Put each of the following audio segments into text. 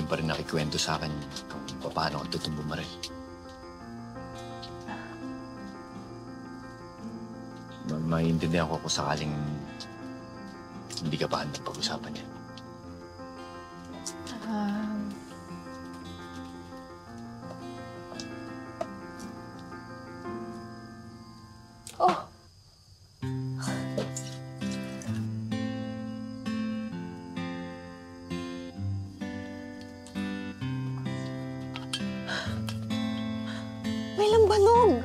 pa rin nakikwento sa akin kung paano ka tutumbo mo rin. Maiintindihan ko kung sakaling hindi ka pa handang pag-usapan yan. Oh! May lambanog!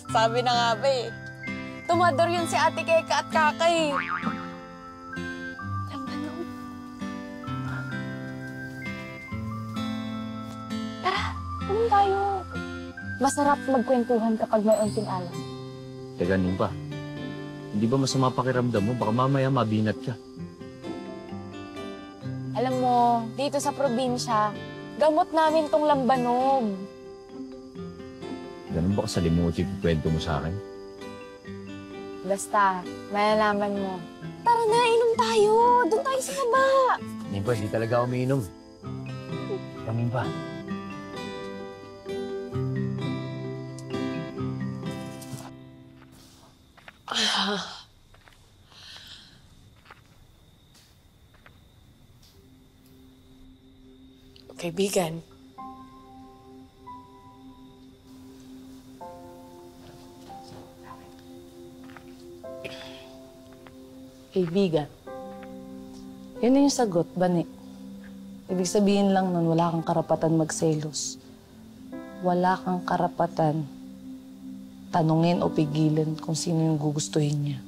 Sabi na nga ba eh. Tumador yun si Ate Keka at Kakay. Lambanog? Tara, umin tayo. Masarap magkwentuhan kapag may unting alam. Teka, Nimpa. Hindi ba masama pakiramdam mo? Baka mamaya mabinat ka. Alam mo, dito sa probinsya, gamot namin tong lambanog. Ganun ba kasalimutin yung kwento mo sa akin? Basta, malalaman mo. Tara na, inom tayo. Doon tayo sa baba. Nimpa, hindi talaga ako umiinom. Nimpa. Kaibigan. Kaibigan. Yun na yung sagot, Bani. Ibig sabihin lang nun, wala kang karapatan magselos. Wala kang karapatan tanungin o pigilan kung sino yung gugustuhin niya.